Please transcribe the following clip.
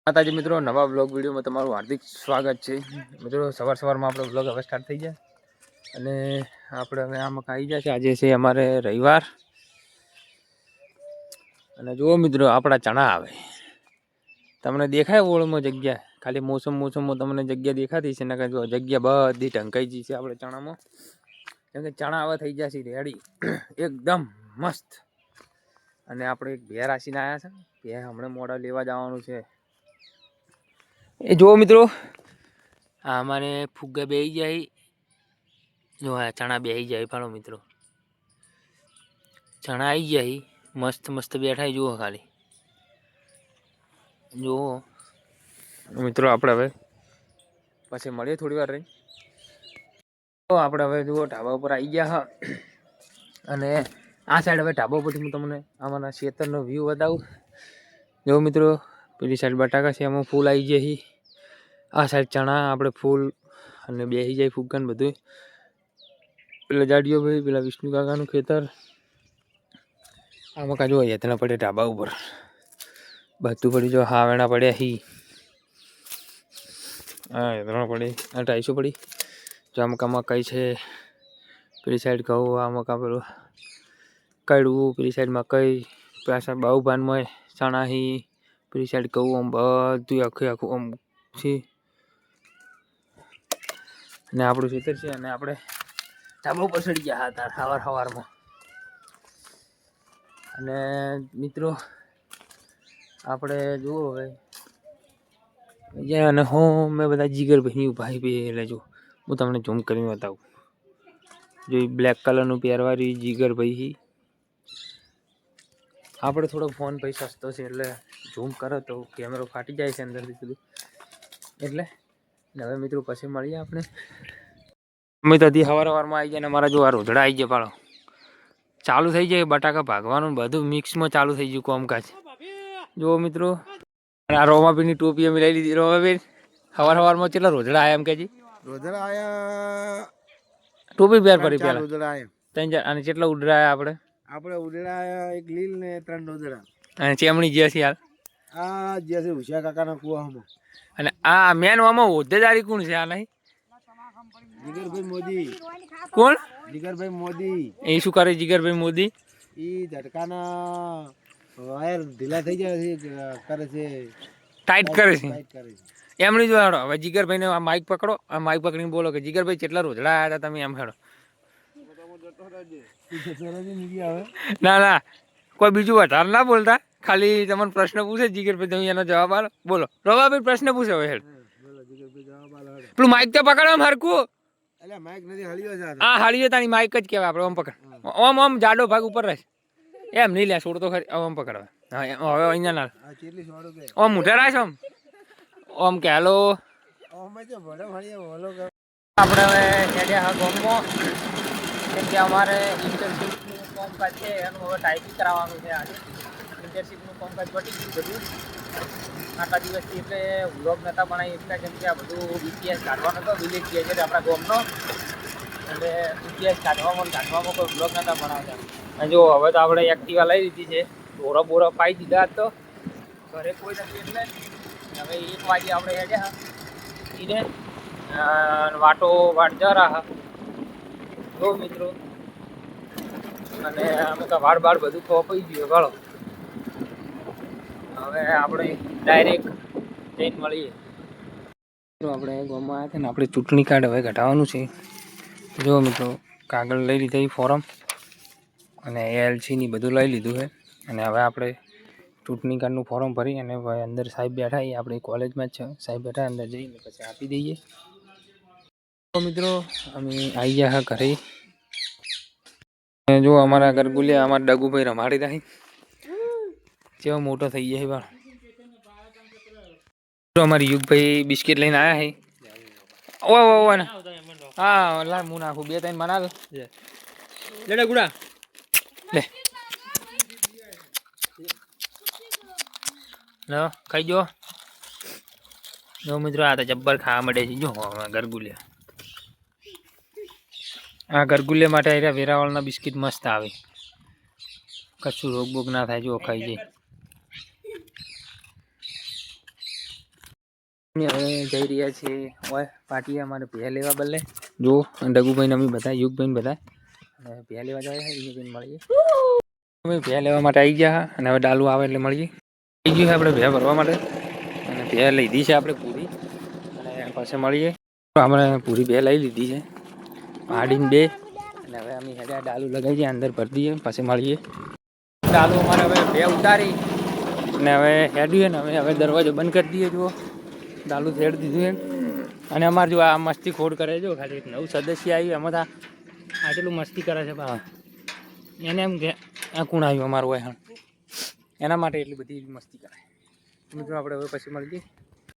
માતાજી મિત્રો, નવા બ્લોગ વિડીયોમાં તમારું હાર્દિક સ્વાગત છે. મિત્રો સવારમાં આપણો બ્લોગ હવે સ્ટાર્ટ થઈ જાય અને આપણે હવે આમાં આવી જાય છે. આજે છે અમારે રવિવાર અને જુઓ મિત્રો, આપણા ચણા આવે તમને દેખાય ઓળમાં જગ્યા, ખાલી મોસમમાં તમને જગ્યા દેખાતી છે ને જો જગ્યા બધી ઢંકાઈ ગઈ છે આપણે ચણામાં. કેમ કે ચણા હવે થઈ જશે રેડી એકદમ મસ્ત. અને આપણે એક ભેર આસીને આવ્યા છે, ભેર હમણાં મોડા લેવા જવાનું છે. એ જુઓ મિત્રો, આ અમારે ફુગ્ગા બેસી જાય, જો આ ચણા બેસી જાય. ફાળો મિત્રો, ચણા આવી જાય મસ્ત મસ્ત બેઠા. જુઓ ખાલી જુઓ મિત્રો, આપણે હવે પછી મળીએ થોડી વાર રહી. તો આપણે હવે જુઓ ઢાબા ઉપર આવી ગયા હા. અને આ સાઈડ હવે ઢાબા ઉપરથી હું તમને આમાંના ખેતરનો વ્યૂ બતાવું. જો મિત્રો, પેલી સાઈડ બટાકા છે, એમાં ફૂલ આવી જાય. આ સાઈડ ચણા આપણે ફૂલ અને બેસી જાય ફુગ્ગાને બધું. પેલા જાડીઓ ભાઈ, પેલા વિષ્ણુ કાકાનું ખેતર. આમાં કાજુ યતના પડે ઢાબા ઉપર બધું પડી. જો હાવેણા પડ્યા હી, હા યતના પડે, આ ટાઈસો પડી. જો આમાં મકાઈ છે, પેલી સાઈડ ઘઉં, આ મકા પેલું કડવું, પેલી સાઈડ મકાઈ, પાછા બાઉભાનમાં ચણા હી, પેલી સાઈડ ઘઉં. આમ બધું આખું આમ છે. અને આપણું ખેતર છે અને આપણે ઢાબા ઉપર ચડી ગયા હતા સવારમાં. અને મિત્રો આપણે જુઓ હવે અને મેં બધા જીગરભાઈની ભાઈ બે એટલે જો હું તમને ઝૂમ કરીને બતાવું. જો બ્લેક કલરનું પહેરવાળી જીગરભાઈ. આપણે થોડો ફોન ભાઈ સસ્તો છે એટલે ઝૂમ કરો તો કેમેરો ફાટી જાય છે અંદરથી બધું. એટલે હવે મિત્રો પછી મળીએ આપણે. અમે તો સવારમાં આવી જાય ને અમારા જો આ રોધડા આવી ગયા પાડો ચાલુ થઈ જાય. બટાકા ભાગવાનું બધું મિક્સમાં ચાલુ થઈ ગયું કોમકાજ. જુઓ મિત્રો, આ રોમાબીની ટોપી અમે લઈ લીધી. રોમાબીન સવારમાં કેટલા રોધડા આવ્યા એમ કે રોધડા આયા, ટોપી પહેર પડી પેલા રોધડા આયા 3-4. અને કેટલા ઉડરા આપણે ઉડડા આયા, એક લીલ ને 3 રોધડા. અને ચેમણી જે છે યાર, આ જે છે ઉષા કાકાના કુવામાં. અને આ મેન આમાં હોદ્દેદારી કોણ છે? આ નહીં જીગરભાઈ મોદી. કોણ? જીગરભાઈ મોદી. એ શું કરે જીગરભાઈ મોદી? એ ઝટકાના વાયર ઢીલા થઈ જાય છે, કરે છે, ટાઈટ કરે છે. ટાઈટ કરે છે. એમની જો હેડો હવે જીગરભાઈને આ માઇક પકડો. આ માઇક પકડીને બોલો કે જીગરભાઈ કેટલા રોજડા આવ્યા હતા તમે એમ હેડો. ના ના, કોઈ બીજું વધારે ના બોલતા, ખાલી તમને પ્રશ્ન પૂછે જીગરભાઈ, તમે એનો જવાબ આલો. બોલો રવાભાઈ, પ્રશ્ન પૂછે હવે હેડ. પેલું માઇક તો પકડો આમ હરખું. એટલે માઇક નથી, હળિયો છે. હા હળીયો તાની માઇક જ કહેવાય. આપણે ઓમ પકડ, ઓમ જાડો ભાગ ઉપર રહે એમ નહીં લે, છોડ તો ખરી. ઓમ પકડવા. હા હવે અહીંયા ના ઓમ મોઢે રાખ. ઓમ કે હેલો. આપણે હવે હેડ્યા હા ગામમાં, કેમ કે અમારે ઇન્ટર્નશીપનું કામકાજ છે એનું હવે ટાઈપિંગ કરાવવાનું છે. આજે ઇન્ટર્નશીપનું કામકાજ પતી ગયું બધું આટલા દિવસથી. એટલે વ્લોગ નહોતા બનાવી શકતા કેમ કે આ બધું ઇતિહાસ કાઢવાનો હતો. વિલેજ જે છે આપણા ગામનો, એટલે ઇતિહાસ કાઢવામાં કોઈ વ્લોગ નહોતા બનાવતા. અને જો હવે તો આપણે એક્ટિવા લઈ લીધી છે, ઢોરા બોરા પાઈ દીધા તો ઘરે કોઈ નથી. એટલે હવે 1 વાગે આપણે હેડ્યા એને વાટો વાટ જરા હા જો મિત્રો. અને અમે તો વાળ બધું ખોપાઈ ગયું ગાળો. હવે આપણે ડાયરેક્ટ જઈને મળીએ. આપણે ગામમાં આવ્યા હતા ને, આપણે ચૂંટણી કાર્ડ હવે કઢાવવાનું છે. જો મિત્રો, કાગળ લઈ લીધા ફોર્મ અને એલસીની બધું લઈ લીધું છે. અને હવે આપણે ચૂંટણી કાર્ડનું ફોર્મ ભરી અને અંદર સાહેબ બેઠા, એ આપણી કોલેજમાં જ છે. સાહેબ બેઠા અંદર જઈને પછી આપી દઈએ. તો મિત્રો અમે આવી ગયા હા ઘરે. જો અમારા ગરગુલિયા, અમારા ડગુભાઈ રમાડી રહ્યા. કેવો મોટો થઈ જાય બાળ. અમારી યુગભાઈ બિસ્કિટ લઈને આવ્યા છે. ઓ હા લા હું નાખું 2-3 બના લે ગુડા લે લો ખાઈ જો મિત્રો. આ તો જબ્બર ખાવા મળે છે. જો ગરગુલિયા, આ ગરગુલિયા માટે આવ્યા. વેરાવળના બિસ્કિટ મસ્ત આવે, કશું રોગ બોગ ના થાય. જો ખાઈ જાય. હવે જઈ રહ્યા છીએ ઓય પાર્ટી અમારે ભે લેવા બદલે જો ડગુભાઈને અમે બધા યુગભાઈને બધા અને ભે લેવા જાય છે યુગભાઈને મળીએ અમે ભે લેવા માટે આવી ગયા અને હવે ડાલુ આવે એટલે મળીએ આવી ગયું છે આપણે ભે ભરવા માટે અને ભે લીધી છે આપણે પૂરી અને પછી મળીએ આપણે પૂરી ભે લઈ લીધી છે પાડીને 2 અને હવે અમે હેડા ડાલુ લગાવી દઈએ અંદર ભરી દઈએ પછી મળીએ ડાલુ અમારે હવે ભે ઉતારી અને હવે હેડ્યું ને હવે દરવાજો બંધ કરી દઈએ જુઓ ડાલુ છેડ દીધું છે અને અમારે જો આ મસ્તી ખોડ કરે જો ખાલી એક નવું સદસ્ય આવ્યું એમાં આટલું મસ્તી કરે છે બા એને એમ કે આ કોણ આવ્યું અમારું હોય એના માટે એટલી બધી મસ્તી કરે મિત્રો આપણે હવે પછી મળીએ